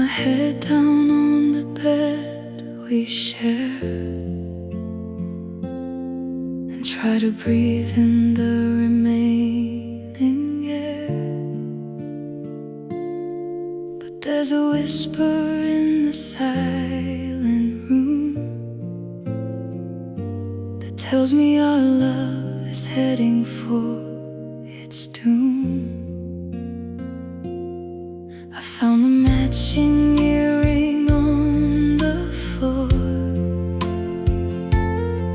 head down on the bed we share, and try to breathe in the remaining air. But there's a whisper in the silent room that tells me our love is heading for its doom. I found the matching earring on the floor,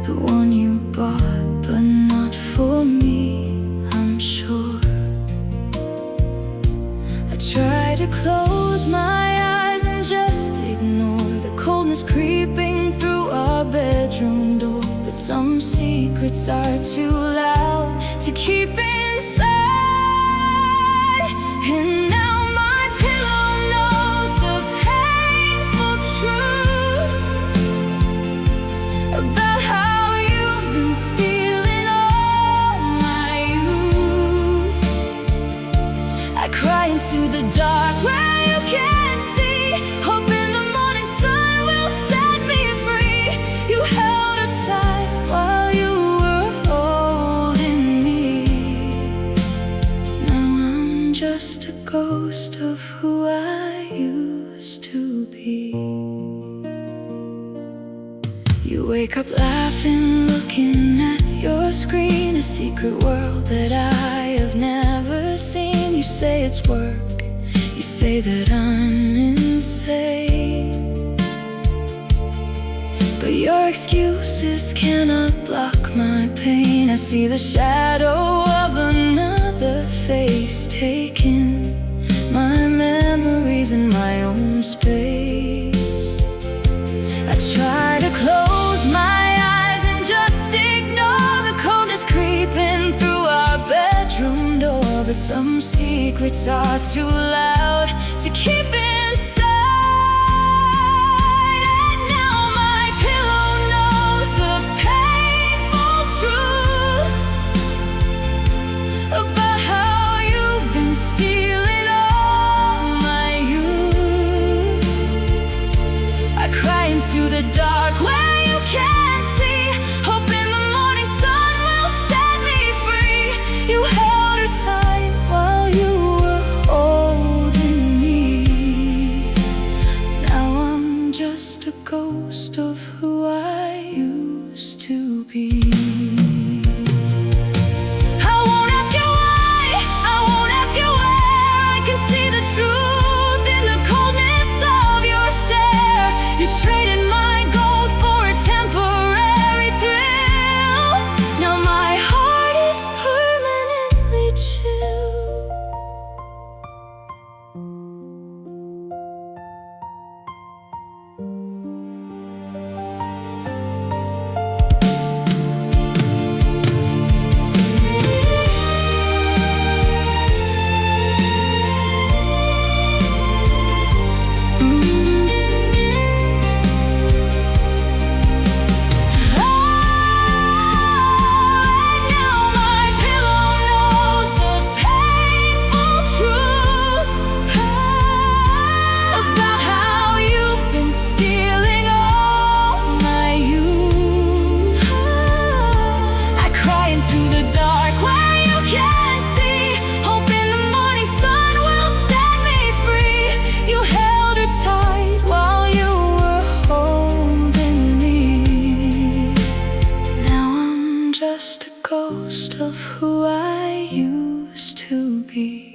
the one you bought, but not for me, I'm sure. I try to close my eyes and just ignore the coldness creeping through our bedroom door. But some secrets are too loud to keep inside. And now my pillow knows the painful truth about how you've been stealing all my youth. I cry into the dark where you can't see, hoping the morning sun will set me free. You held her tight while you were holding me. Now I'm just a ghost of who I used to be. You wake up laughing, looking at your screen, a secret world that I have never seen. You say it's work, you say that I'm insane, but your excuses cannot block my pain. I see the shadow of another face, taking my memories in my own space. I try to close my eyes and just ignore the coldness creeping through our bedroom door. But some secrets are too loud to keep inside. And now my pillow knows the painful truth about how you've been stealing all my youth. I cry into the dark where you can't see, hoping the morning sun will set me free. You held her tight while you were holding me. Now I'm just a ghost of who I used to be. I won't ask you why, I won't ask you where. I can see the truth in the coldness of your stare. You traded my gold for a temporary thrill. Now my heart is permanently chill. Just a ghost of who I used to be.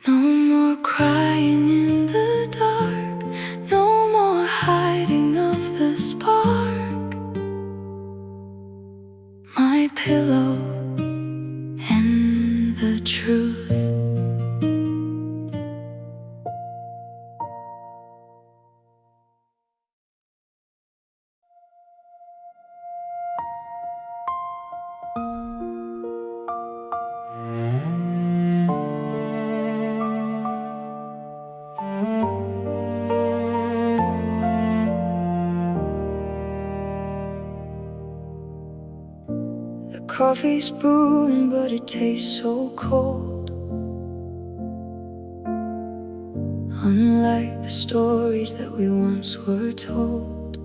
No more crying in the dark, no more hiding of the spark. My pillow and the truth. The coffee's brewing, but it tastes so cold. unlike the stories that we once were told.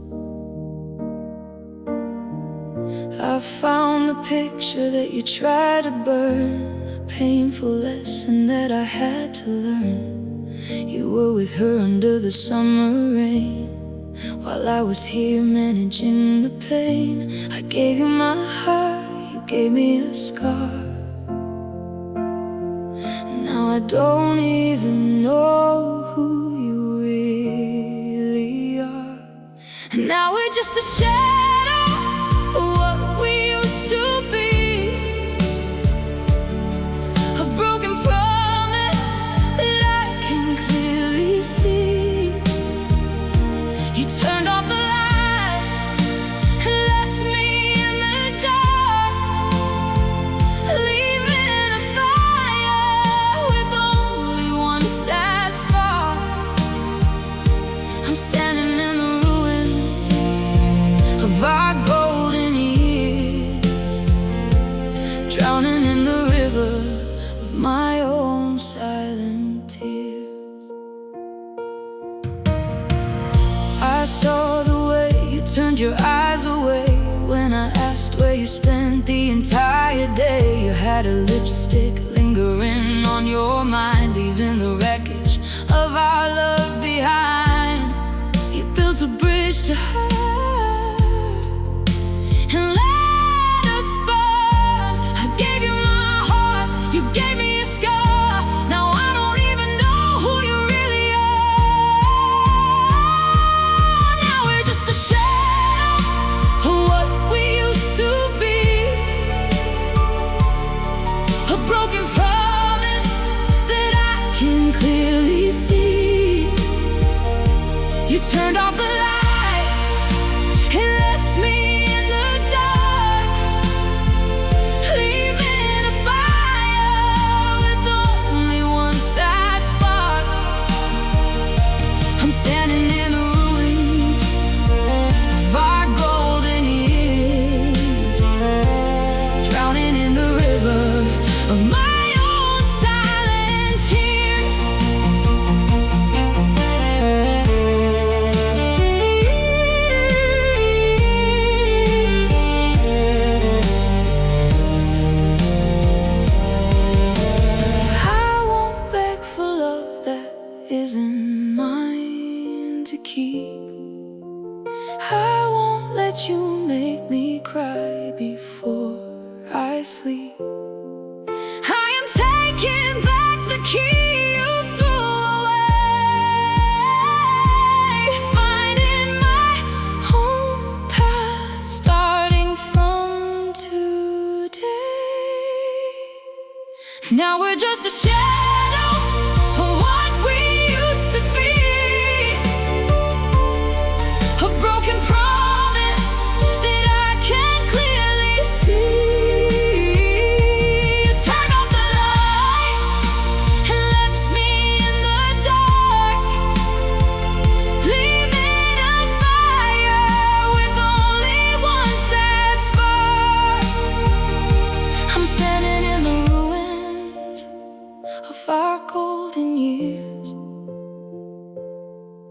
I found the picture that you tried to burn, a painful lesson that I had to learn. You were with her under the summer rain, while I was here managing the pain. I gave you my heart, you gave me a scar. Now I don't even know who you really are. And now we're just a shadow of what we used to be, a broken promise that I can clearly see. You turned off the light and left me in the dark, leaving a fire with only one sad spark. I'm standing in the ruins of our golden years, drowning in the river of my own silent tears. I saw the way you turned your eyes away when I asked where you spent the entire day. You had a lipstick lingering on your mind, leaving the wreckage of our love behind. You built a bridge to her and let us burn. I gave you my heart, you gave me a scar. Now I don't even know who you really are. Now we're just a shadow of what we used to be, a broken promise that I can clearly see. You turned off the light and left me in the dark, leaving a fire with only one sad spark. I'm standing in the ruins of our golden years, drowning in the river of my own silent tears. I won't beg for love that isn't mine to keep. I won't let you make me cry before I sleep. I am taking back the key you threw away, finding my own path, starting from today. Now we're just a shadow of what we used to be, a broken promise that I can clearly see. You turned off the light and left me in the dark, leaving a fire with only one sad spark. I'm standing in the ruins of our golden years,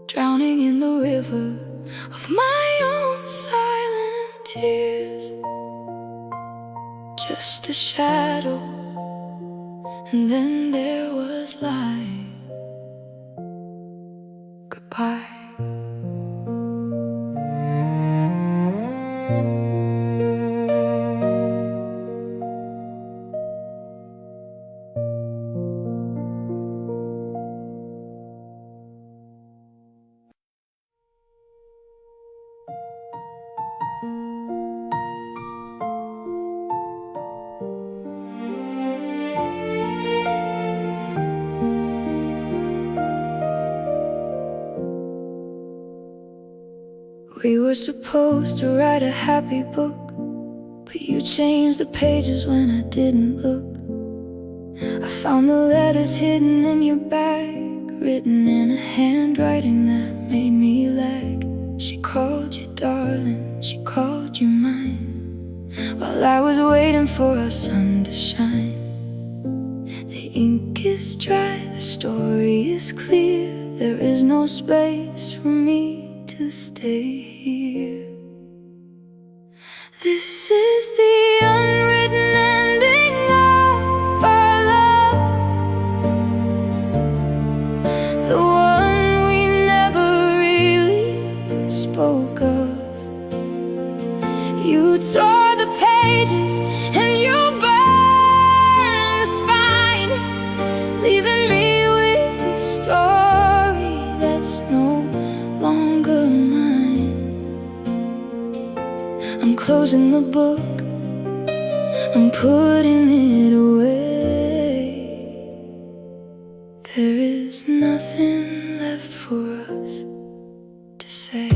drowning in the river of my own silent tears. Just a shadow, and then there was light. Goodbye. We were supposed to write a happy book, but you changed the pages when I didn't look. I found the letters hidden in your bag, written in a handwriting that made me lag. She called you darling, she called you mine, while I was waiting for our sun to shine. The ink is dry, the story is clear. There is no space for me to stay here. This is the unwritten ending of our love, the one we never really spoke of. You tore the pages and you burned the spine, leaving me with a story that's no longer mine. I'm closing the book, I'm putting it away. There is nothing left for us to say.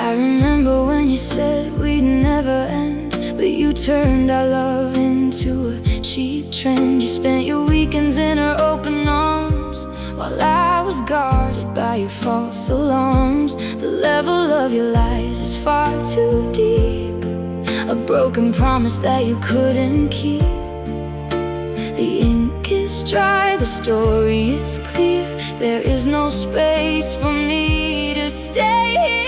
I remember when you said we'd never end, but you turned our love into a cheap trend. You spent your weekends in her open arms, while I was guarded by your false alarms. The level of your lies is far too deep, a broken promise that you couldn't keep. The ink is dry, the story is clear. There is no space for me to stay here.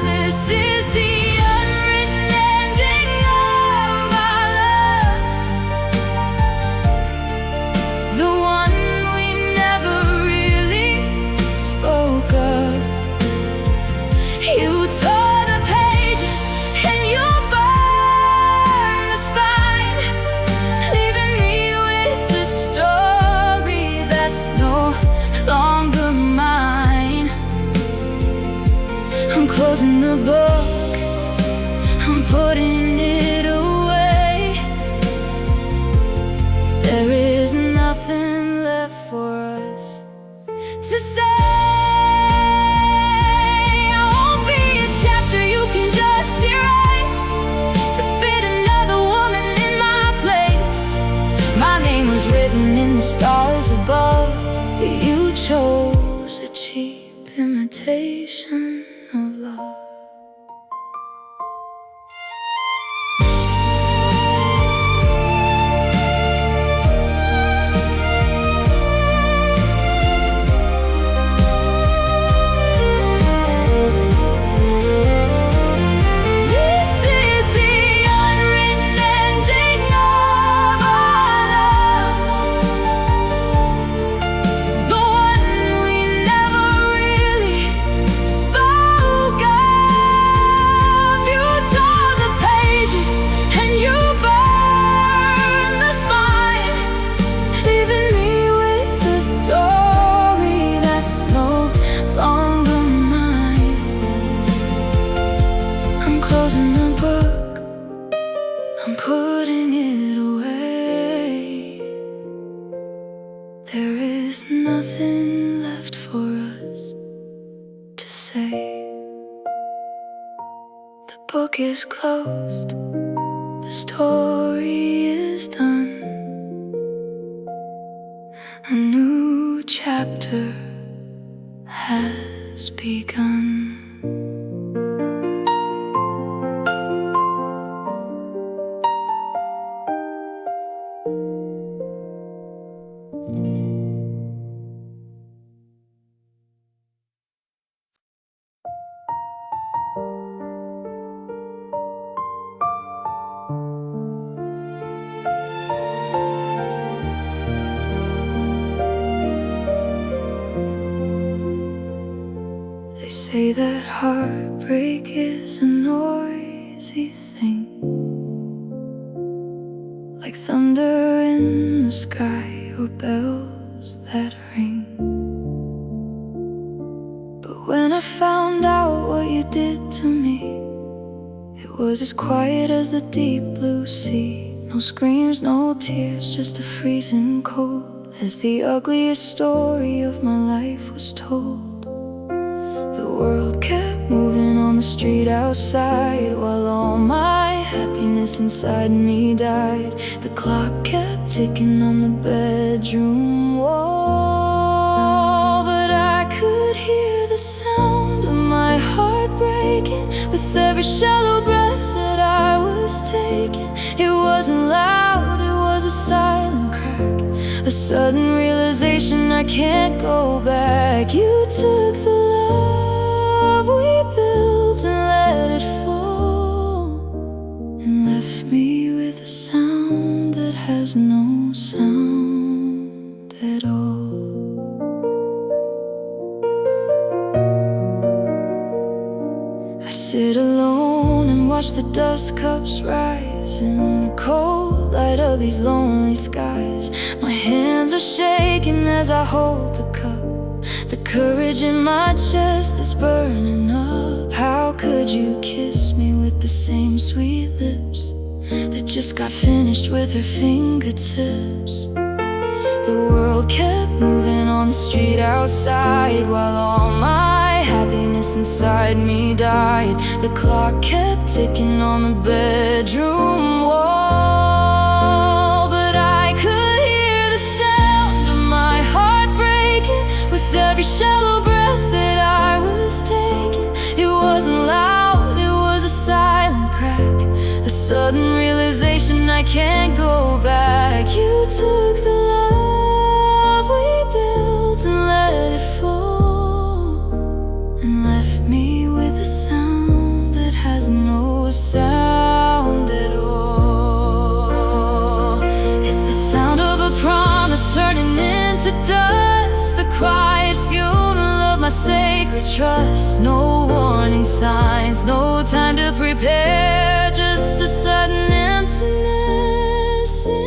This is the unwritten ending of our love, the one we never really spoke of. You tore the pages and you burned the spine, leaving me with a story that's no longer mine. I'm closing the book, I'm putting it away. There is nothing left for us to say. I won't be a chapter you can just erase to fit another woman in my place. My name was written in the stars above, but you chose a cheap imitation of love. This is the unwritten ending of our love, the one we never really spoke of. You tore the pages and you burned the spine, leaving me with a story that's no longer mine. I'm closing the book, I'm putting it away. There is nothing left for us to say. The book is closed, the story is done. A new chapter has begun. They say that heartbreak is a noisy thing, like thunder in the sky or bells that ring. But when I found out what you did to me, it was as quiet as the deep blue sea. No screams, no tears, just a freezing cold, as the ugliest story of my life was told. The world kept moving on the street outside, while all my happiness inside me died. The clock kept ticking on the bedroom wall, but I could hear the sound of my heart breaking with every shallow breath that I was taking. It wasn't loud, it was a silent crack, A sudden realization I can't go back. You took the love we built and let it fall, and left me with a sound that has no sound at all. I sit alone and watch the dust cups rise in the cold light of these lonely skies. My hands are shaking as I hold the cup. The courage in my chest is burning up. How could you kiss me with the same sweet lips that just got finished with her fingertips? The world kept moving on the street outside, while all my happiness inside me died. The clock kept ticking on the bedroom wall, but I could hear the sound of my heart breaking with every shallow breath that I was taking. It wasn't loud, it was a silent crack, a sudden realization I can't go back. You took the love we built and let it fall, and left me with a sound that has no sound at all. It's the sound of a promise turning into dust, the quiet funeral of my sacred trust. No warning signs, no time to prepare, just a sudden emptiness in the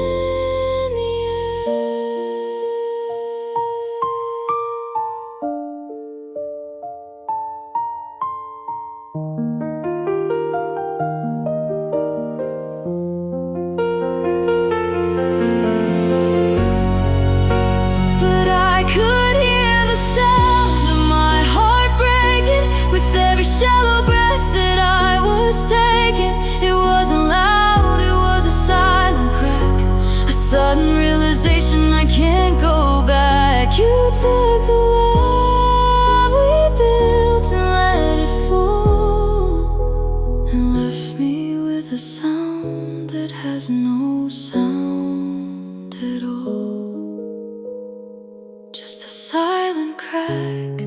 But I could hear the sound of my heart breaking with every shallow breath that I was taking. It wasn't loud, it was a silent crack, a sudden realization I can't go back. You took the love we built and let it fall, and left me with a sound that has no sound at all. Just a silent crack,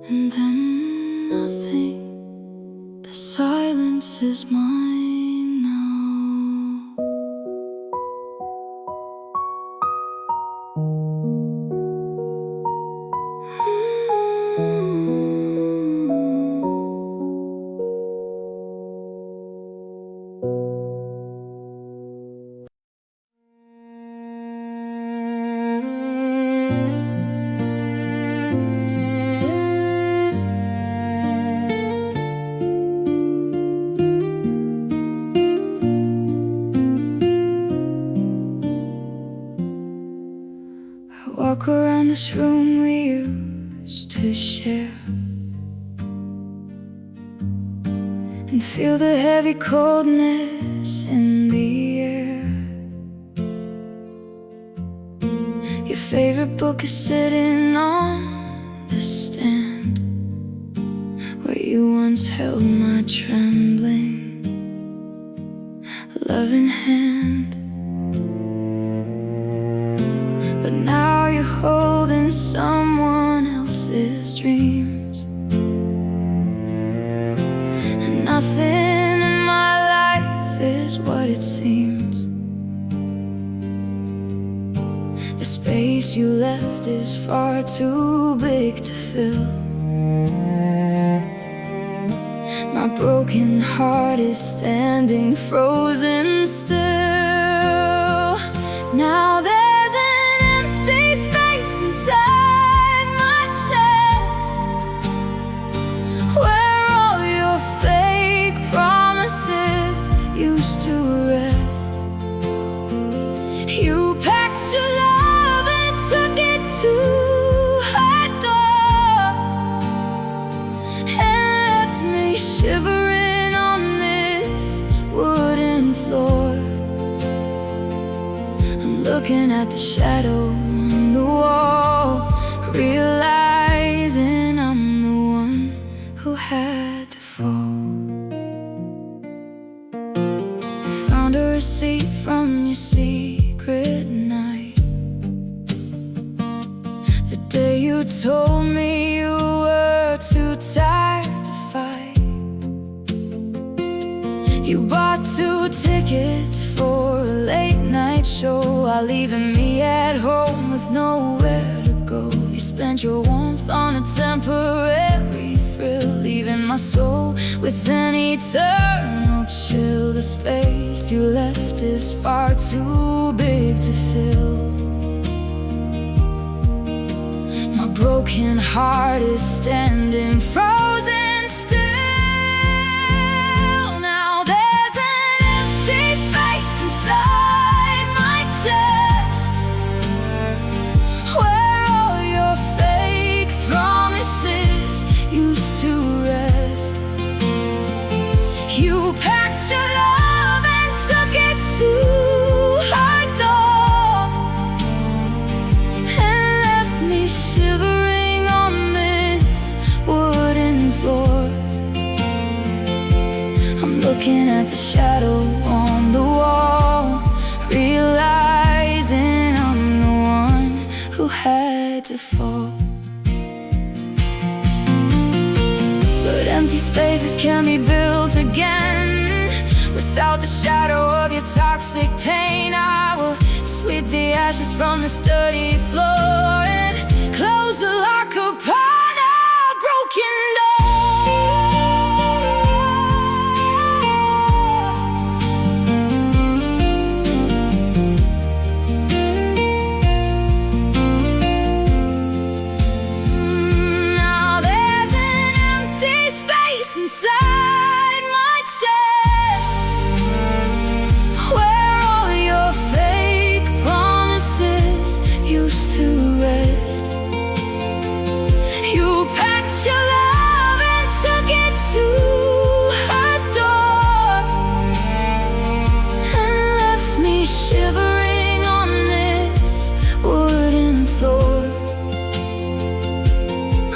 and then nothing. The silence is mine now. I walk around this room we used to share, and feel the heavy coldness in the air. Your favorite book is sitting on the stand where you once held my trembling, loving hand. But now you're holding someone else's dreams, and nothing in my life is what it seems. The space you left is far too big to fill. My broken heart is standing frozen still. Now there's an empty space inside my chest, where all your fake promises used to rest. You packed your love and took it to her door, and left me shivering on this wooden floor. I'm looking at the shadow on the wall, realizing I'm the one who had to fall. I found a receipt from your secret You told me you were too tired to fight. You bought 2 tickets for a late night show, while leaving me at home with nowhere to go. You spent your warmth on a temporary thrill, leaving my soul with an eternal chill. The space you left is far too big to fill. My broken heart is standing frozen still. Now there's an empty space inside my chest, where all your fake promises used to rest. You packed your love and took it to her door, and left me shivering on this wooden floor. I'm looking at the shadow on the wall, realizing I'm the one who had to fall. But empty spaces can be built again. Without the shadow of your toxic pain, I will sweep the ashes from this dirty floor and close the lock upon a broken door. Now there's an empty space inside my chest, where all your fake promises used to rest. You packed your love and took it to her door, and left me shivering on this wooden floor.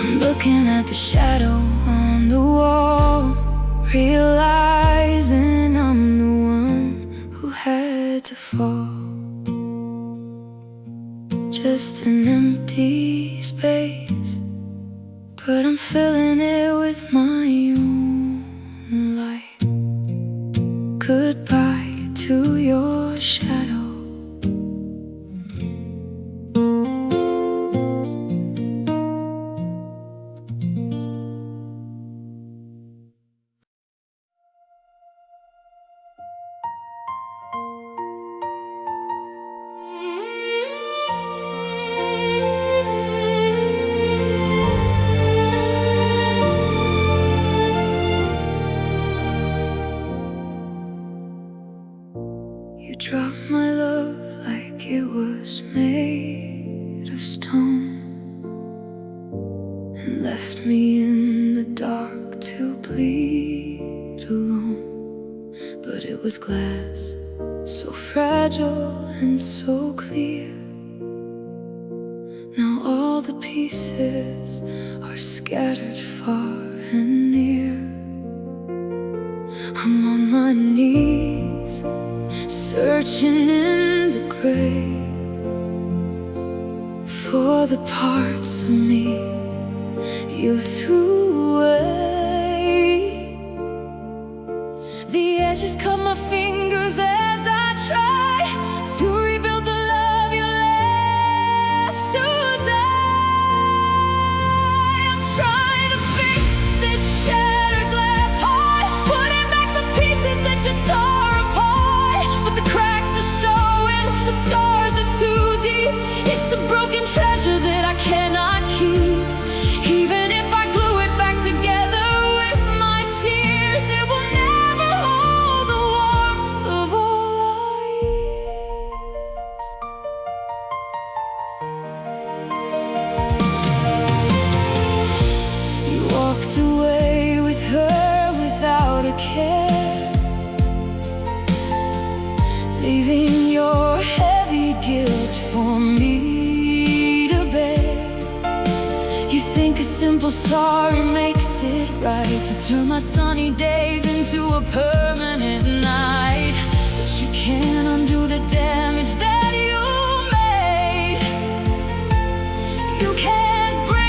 I'm looking at the shadow on the wall, realizing I'm the one who had to fall. Just an empty space, but I'm filling it with my own light. Goodbye to your shadow. You dropped my love like it was made of stone, and left me in the dark to bleed alone. But it was glass, so fragile and so clear. Now all the pieces are scattered far and near. I'm on my knees, searching in the grave for the parts of me you threw away. The edges cut my fingers as I try to rebuild the love you left to die. I'm trying to fix this shattered glass heart, putting back the pieces that you tore apart. But the cracks are showing, the scars are too deep. It's a broken treasure that I cannot keep. Even if I glue it back together with my tears, it will never hold the warmth of all our years. You walked away with her without a care, leaving your heavy guilt for me to bear. You think a simple sorry makes it right, to turn my sunny days into a permanent night. But you can't undo the damage that you made. You can't bring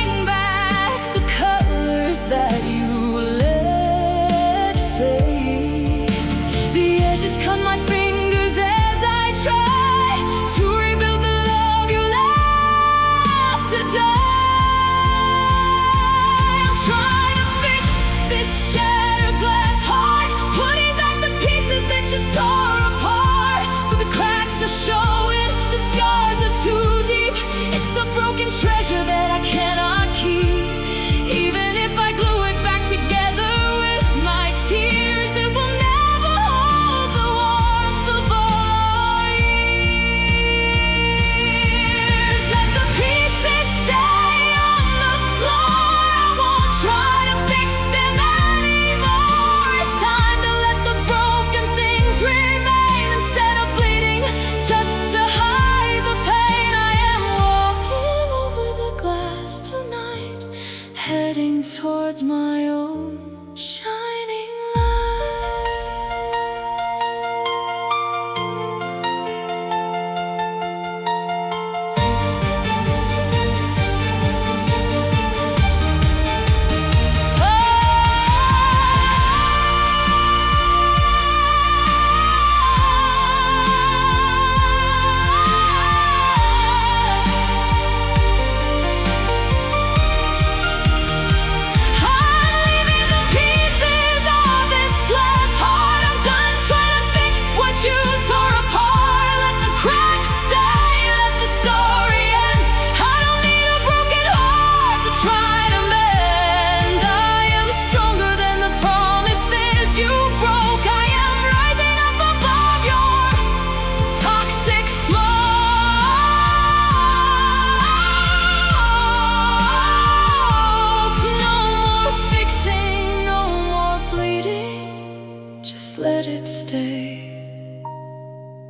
let it stay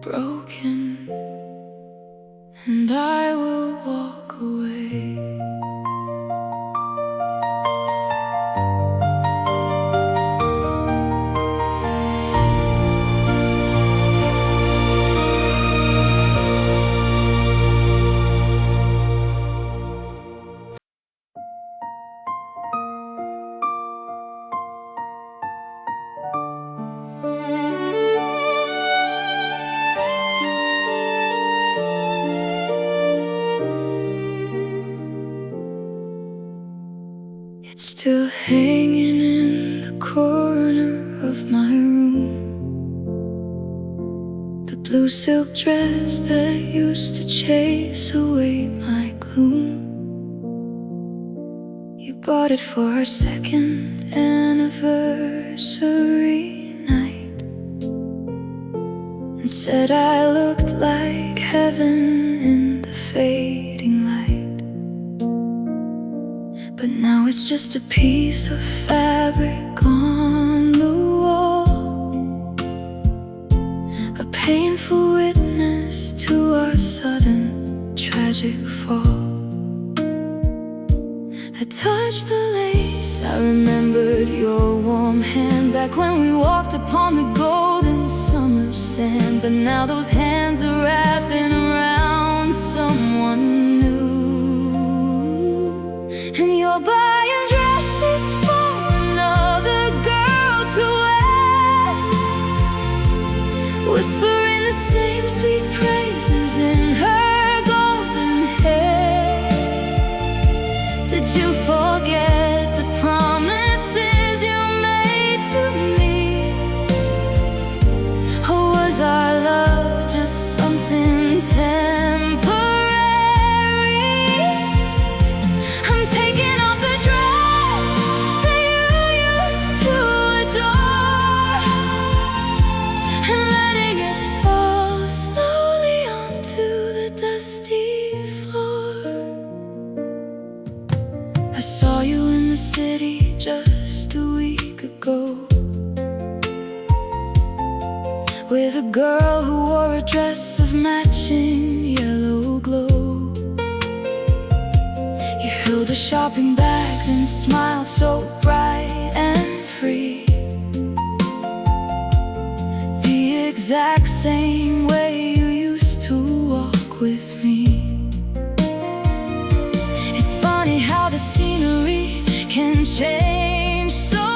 broken, and I will walk away. It's still hanging in the corner of my room, the blue silk dress that used to chase away my gloom. You bought it for our second anniversary night, and said I looked like heaven in the fading light. But now it's just a piece of fabric on the wall, a painful witness to our sudden tragic fall. I touched the lace, I remembered your warm hand back when we walked upon the golden summer sand. But now those hands are wrapping around someone new, and you're buying dresses for another girl to wear, whispering the same sweet praises in her golden hair. Did you forget the promises you made to me? Or was our love just something temporary? I'm taking off the dress that you used to adore, and letting it fall slowly onto the dusty floor. I saw you in the city just a week ago, with a girl who wore a dress of matching yellow glow. You filled her shopping bags and smiled so bright and free, the exact same way you used to walk with me. It's funny how the scenery can change so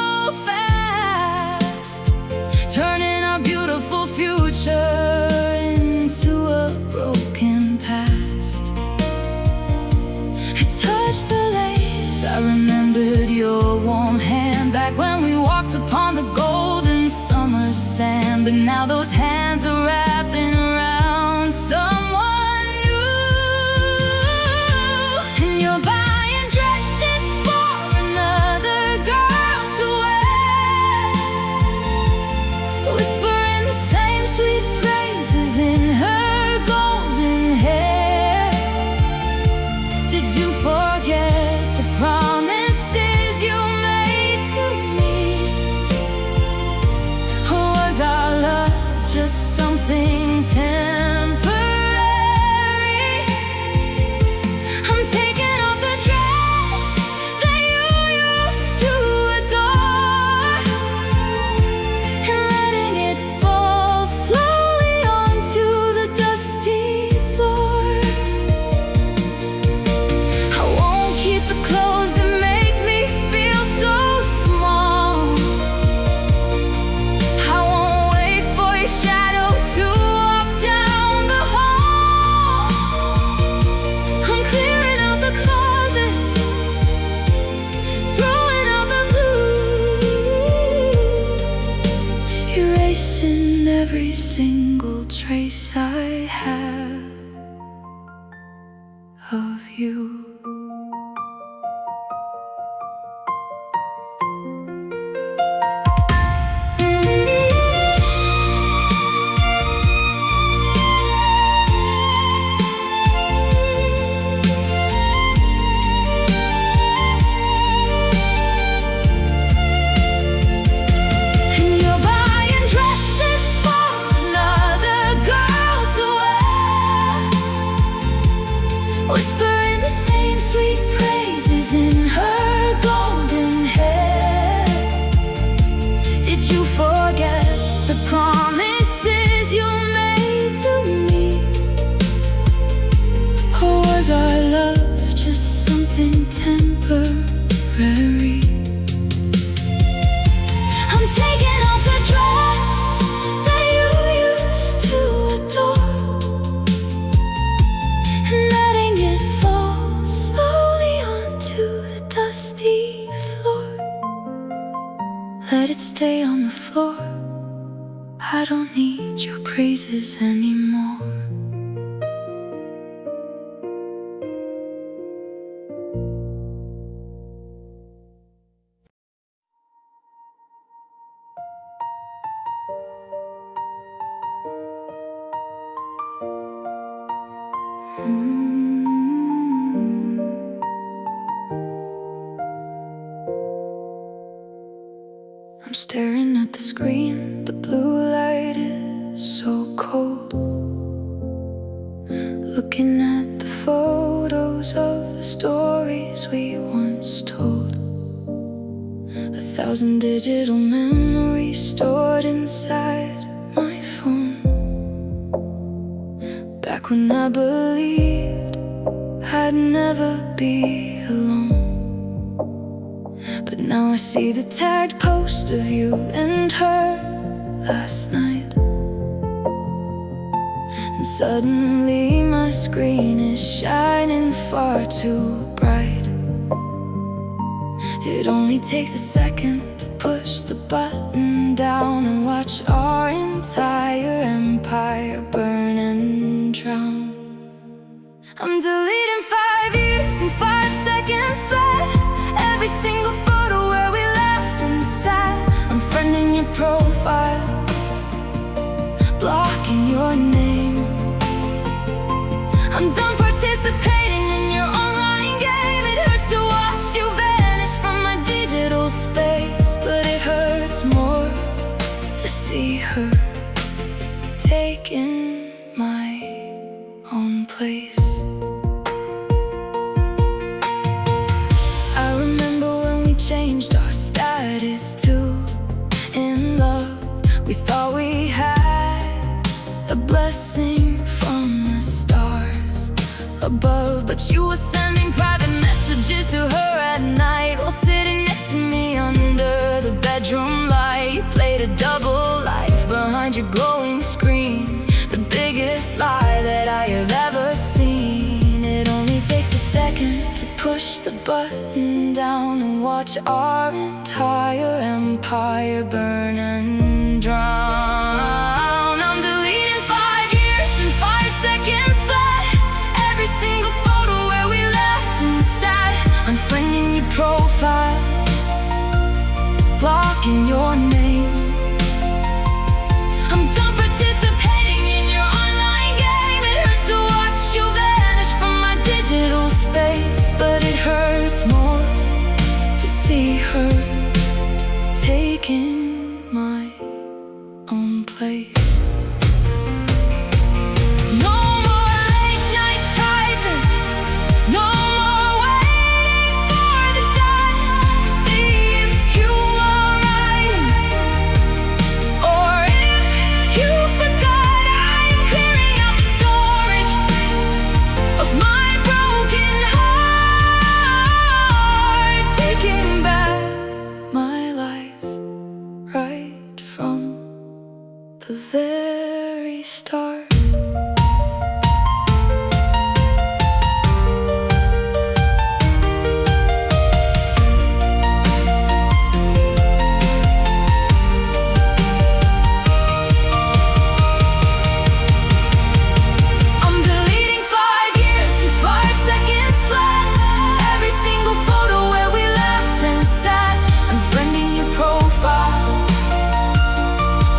fast, turning our beautiful future into a broken past. I touched the lace, I remembered your warm hand back when we walked upon the golden summer sand. But now those hands are wrapping around someone new, and you're buying dresses for another girl to wear, whispering the same sweet praises in her golden hair. Did you forget the promises you made to me? Or was our love just something temporary? I'm taking off the dress that you used to adore, and letting it fall slowly onto the dusty floor. I won't keep the clothes that make me feel so small. I won't wait for your shadow to walk down the hall. I'm clearing out the closet, throwing out the blue, erasing every single trace I have of you. And you're buying dresses I don't need your praises anymore. I'm staring at the screen, the blue light is so cold. Looking at the photos of the stories we once told. 1,000 digital memories stored inside my phone. Back when I believed I'd never be alone. But now I see the tagged post of you and her last night. And suddenly my screen is shining far too bright. It only takes a second to push the button down and watch our entire empire burn and drown. I'm deleting 5 years and 5 seconds flat. Every single photo where we laughed and sat. Unfriending your profile, blocking your name. I'm done participating in your online game. It hurts to watch you vanish from my digital space, but it hurts more to see her taking my own place. Changed our status to in love. We thought we had a blessing from the stars above, but you were sending private messages to her at night while sitting next to me under the bedroom light. You played a double life behind your glowing screen, the biggest lie that I have ever seen. It only takes a second to push the button down and watch our entire empire burn and drown. I'm deleting 5 years and 5 seconds flat. Every single photo where we laughed and sat. Unfriending your profile, blocking your name. I'm done participating in your online game. It hurts to watch you vanish from my digital space, but it hurts more to see her taking my own place. No more late night typing, no more waiting for the dot to see if you are writing, or if you forgot. I'm clearing out the storage of my broken heart, taking back my life right from the very start. I'm deleting 5 years and 5 seconds flat. Every single photo where we laughed and sat. Unfriending your profile,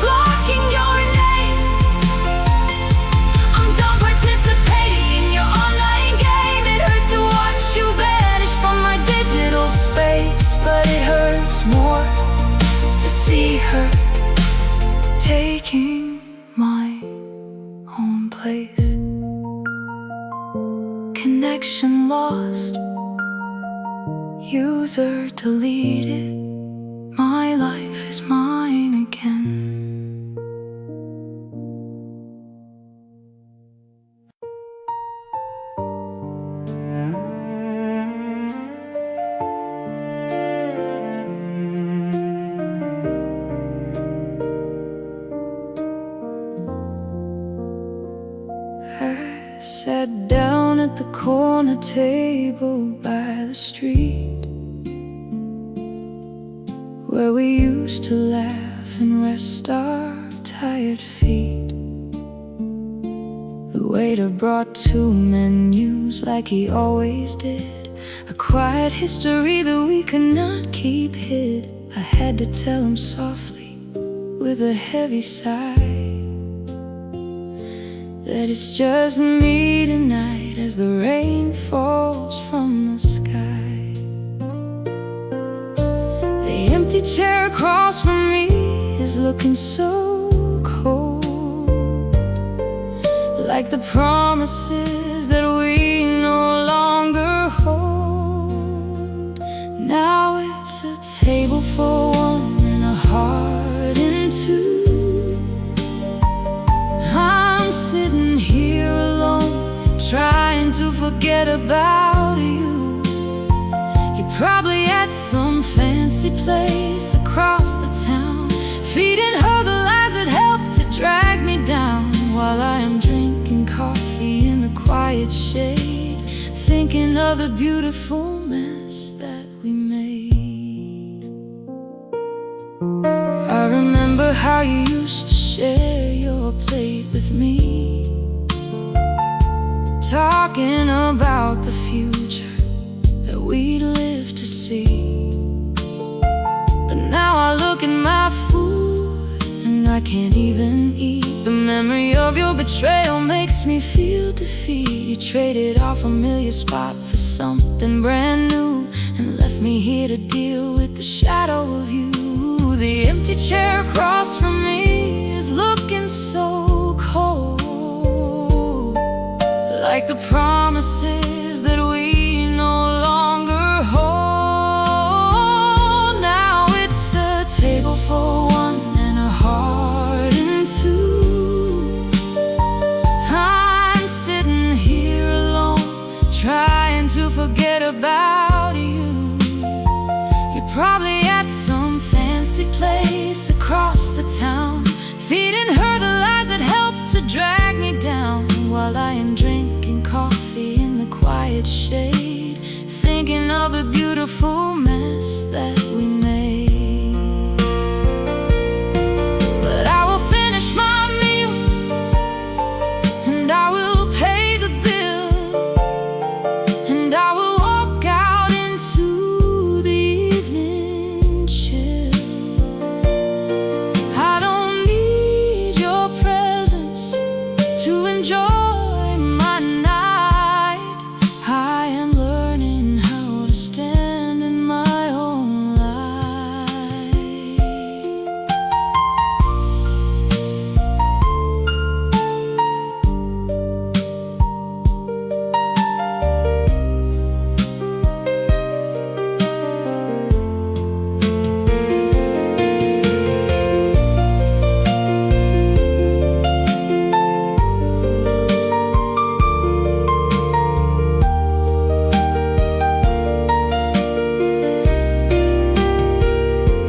blocking your name. I'm done participating in your online game. It hurts to watch you vanish from my digital space, but it hurts more to see her taking my own place. Connection lost, user deleted. My life is mine again. I sat down at the corner table by the street, where we used to laugh and rest our tired feet. The waiter brought 2 menus like he always did, a quiet history that we could not keep hid. I had to tell him softly, with a heavy sigh, that it's just me tonight as the rain falls from the sky. The empty chair across from me is looking so cold, like the promises that we no longer hold. Now it's a table for 1 and a heart in 2. I'm sitting here alone, trying to forget about you. You're probably at some fancy place across the town, feeding her the lies that help to drag me down, while I am drinking coffee in the quiet shade, thinking of the beautiful mess that we made. I remember how you used to share your plate with me, talking about the future that we'd live to see. But now I look at my food and I can't even eat. The memory of your betrayal makes me feel defeat. You traded our familiar spot for something brand new, and left me here to deal with the shadow of you. The empty chair across from me is looking so cold, like the promises that we no longer hold. Now it's a table for 1 and a heart in 2. I'm sitting here alone, trying to forget about you. You're probably at some fancy place across the town, feeding her the lies that help to drag me down, while I am drinking coffee in the quiet shade, thinking of the beautiful mess that we made. But I will finish my meal, and I will pay the bill, and I will walk out into the evening chill. I don't need your presence to enjoy my night. I am learning how to stand in my own light.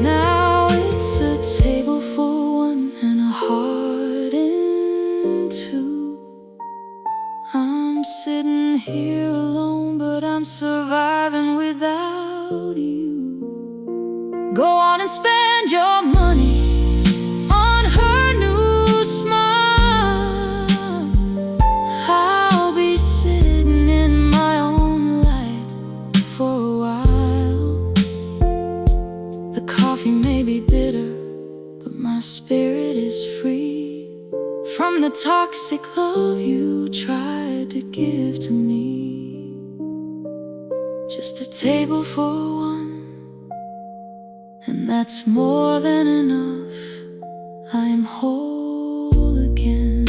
Now it's a table for 1 and a heart in 2. I'm sitting here alone, but I'm surviving without you. Go on and spend your money on her new smile. I'll be sitting in my own light for a while. The coffee may be bitter, but my spirit is free from the toxic love you tried to give to me. Just a table for 1, and that's more than enough. I am whole again.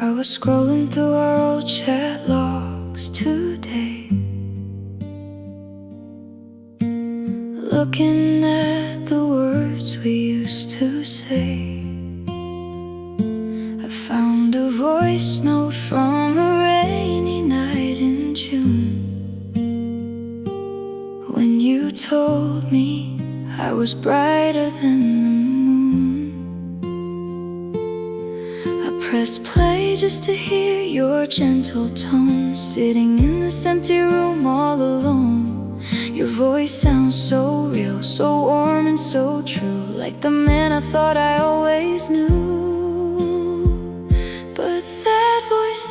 I was scrolling through our old chat logs today, looking at the words we used to say. I found a voice note from a was brighter than the moon. I pressed play just to hear your gentle tone, sitting in this empty room all alone. Your voice sounds so real, so warm and so true, like the man I thought I always knew. But that voice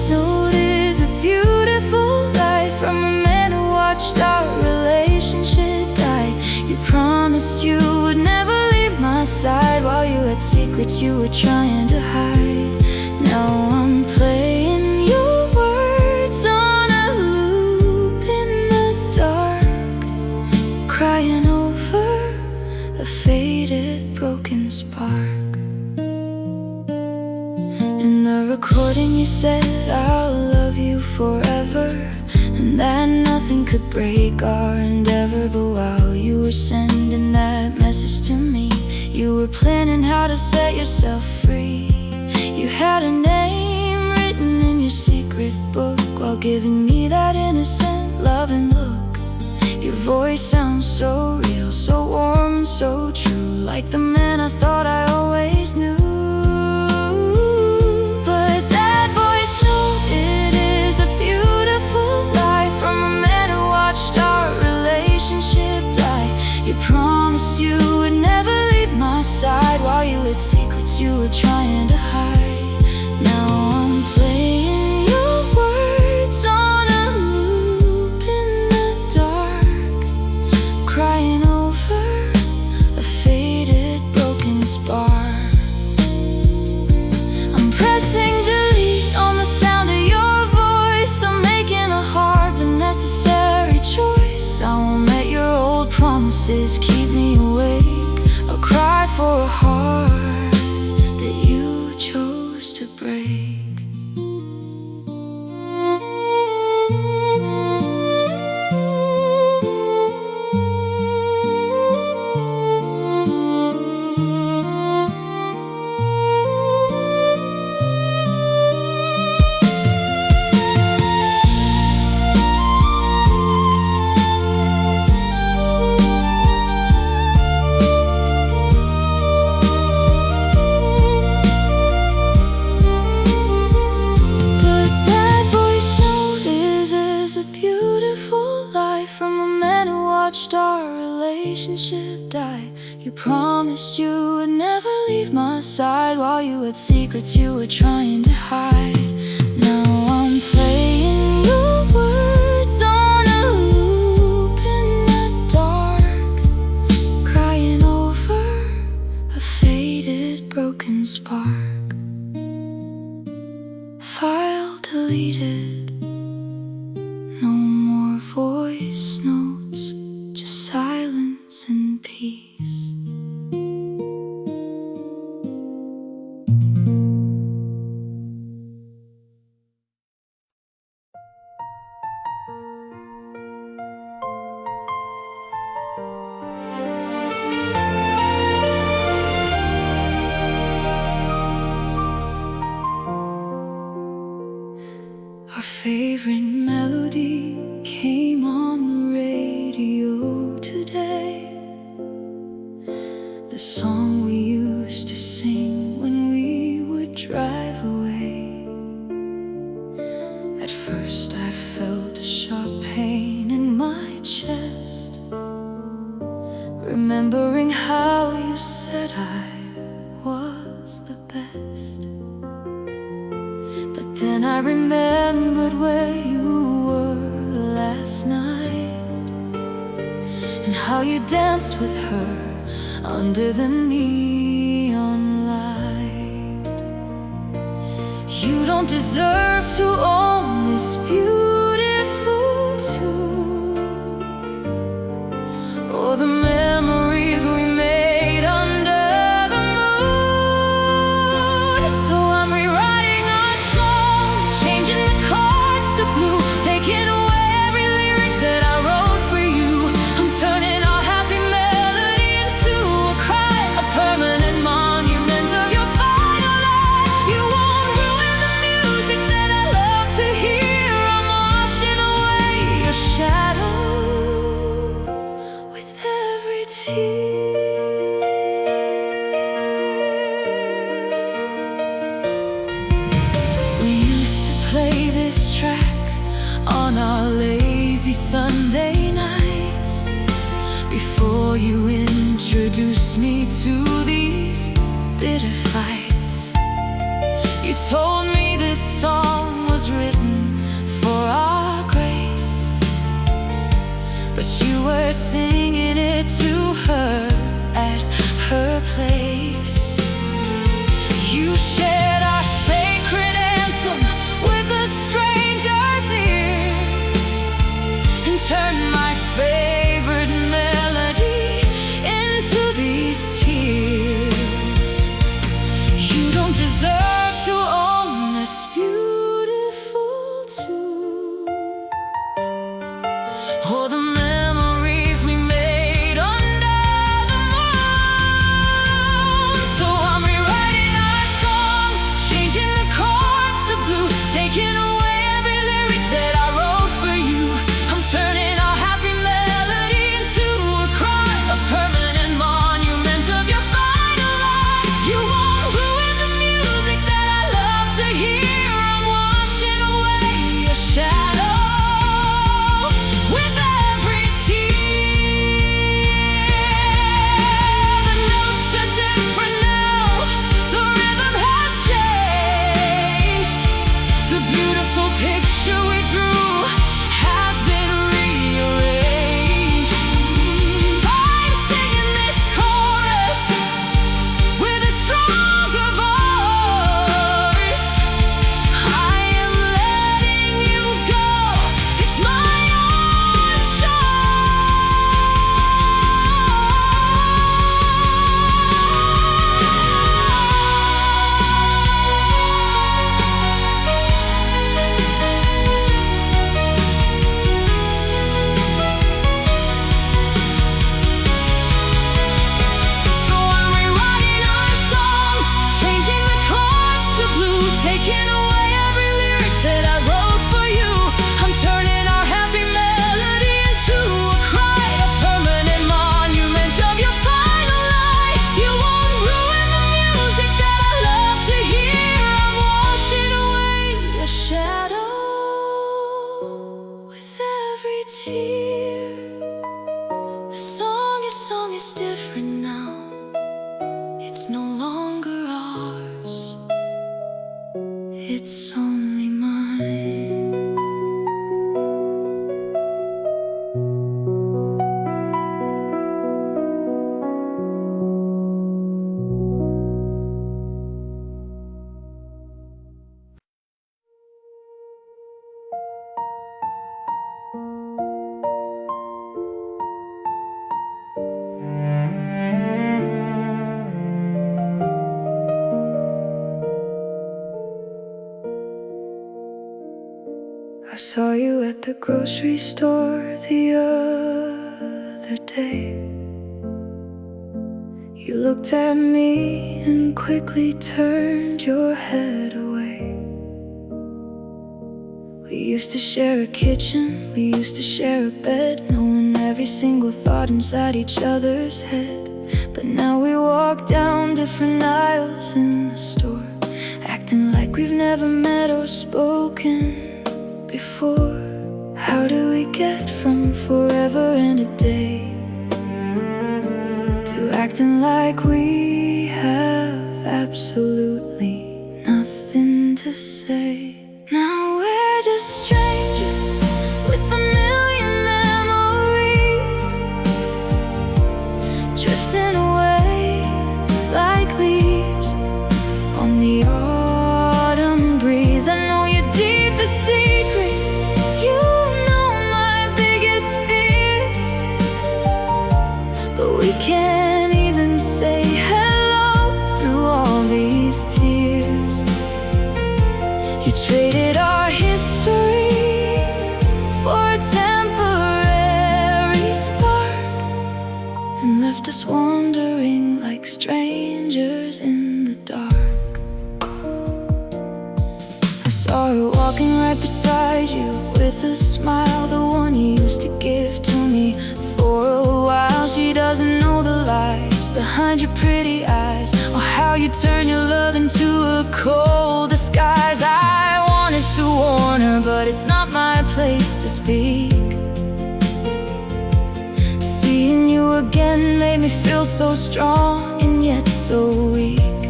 knew it is a beautiful life from a man who watched our relationship die. You promised you would never leave my side, while you had secrets you were trying to hide. Now I'm playing your words on a loop in the dark, crying over a faded, broken spark. In the recording you said, I'll love you forever, and that nothing could break our endeavor. But while you were sending that message to me, you were planning how to set yourself free. You had a name written in your secret book, while giving me that innocent, loving look. Your voice sounds so real, so warm and so true, like the man I thought I always knew. But that voice knew it is a beautiful life from a man who watched our relationship die. You promised you would never leave my side, while you had secrets you were trying to hide. Now I'm playing your words on a loop in the dark, crying over a faded, broken spark. I'm pressing delete on the sound of your voice. I'm making a hard but necessary choice. I won't let your old promises keep me awake. I'll cry for a heart that you chose to break. Our relationship died. You promised you would never leave my side, while you had secrets you were trying to hide. Now I'm playing your words on a loop in the dark, crying over a faded, broken spark. File deleted, no more voice notes, just silence and peace. Our favorite melody came on the radio today, the song we used to sing when we would drive away. At first I felt a sharp pain in my chest, remembering how you said I was the best. But then I remembered where you were last night, and how you danced with her under the neon light. You don't deserve to own this beautiful tune, or the memories we made under the moon. So I'm rewriting our song, changing the chords to blue, taking away every lyric that I wrote for you. I'm turning our happy melody into a cry, a permanent monument of your final life. You won't ruin the music that I love to track on our lazy Sunday nights. Before you introduced me to these bitter fights, you told me this song was written for our grace, but you were singing it to her at her place. You shared our sacred anthem with a stranger's ears and turned my favorite melody into these tears. You don't deserve to own this beautiful tune, or the memories we made under the moon. So I'm rewriting our song, changing the chords to blue, taking away every lyric that I wrote for you. I'm turning our happy melody into a cry, a permanent monument of your final lie. You won't ruin the music that I love to hear. I'm washing away your shadow with every tear. The notes are different now, the rhythm has changed. The beautiful picture we drew has been rearranged. I'm singing this chorus with a stronger voice. I am letting you go, it's my own So I'm rewriting our song, changing the chords to blue, taking away every lyric that I wrote for you. I'm turning our happy melody into a cry, a permanent monument of your final lie. You won't ruin the music that I love to hear. I'm washing away your shadow with every tear. The song is different now. It's no longer ours, it's only mine. I saw you at the grocery store the other day. You looked at me and quickly turned your head away. We used to share a kitchen, we used to share a bed, knowing every single thought inside each other's head. But now we walk down different aisles in the store, acting like we've never met or spoken before. How do we get from forever and a day to acting like we have absolutely nothing to say? Now we're just strangers with a million memories, drifting away like leaves on the autumn breeze. I know your deepest secrets, you know my biggest fears, but we can't even say hello through all these tears. You traded our history for a temporary spark and left us wandering like strangers in the dark. I saw her walking right beside you with a smile, the one you used to give to me for a while. She doesn't know the lies behind your pretty eyes, or how you turn your love into a cold disguise. I wanted to warn her, but place to speak. Seeing you again made me feel so strong and yet so weak.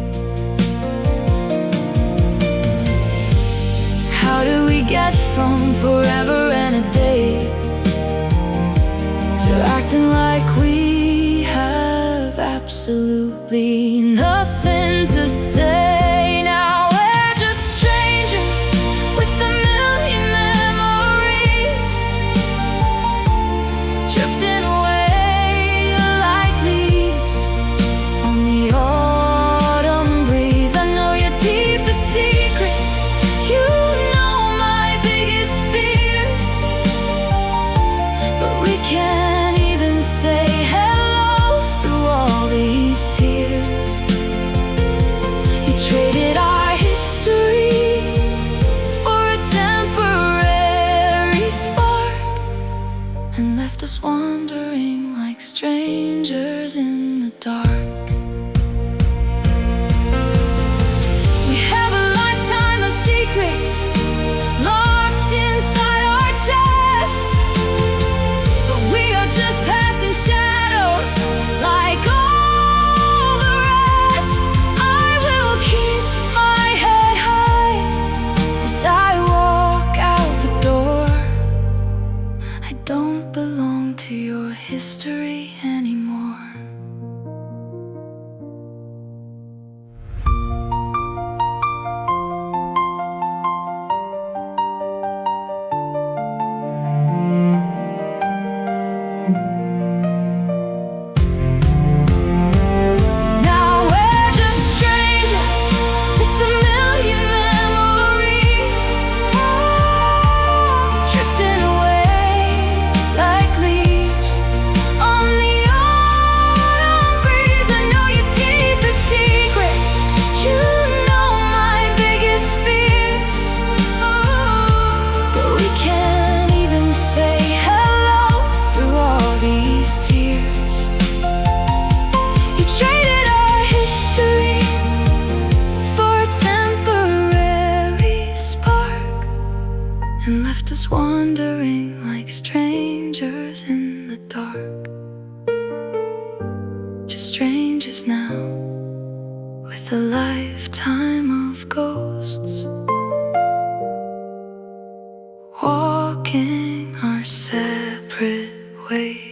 How do we get from forever and a day to acting like we have absolutely nothing to say? Now we're just strangers with a million memories, drifting away like leaves on the autumn breeze. I know your deepest secrets, you know my biggest fears, but we can't even say hello through all these tears. You traded our history for a temporary spark and left us wandering like strangers in the dark. We have a lifetime of secrets locked inside our chest, but we are just passing shadows like all the rest. I will keep my head high as I walk out the door. I don't belong to your history anymore. Now we're just strangers with a million memories, drifting away like leaves on the autumn breeze. I know your deepest secrets, you know my biggest fears, but we can't even say hello through all these tears. You traded our history for a temporary spark and left us wandering like strangers in the dark. Just strangers now with a lifetime of ghosts, walking our separate ways.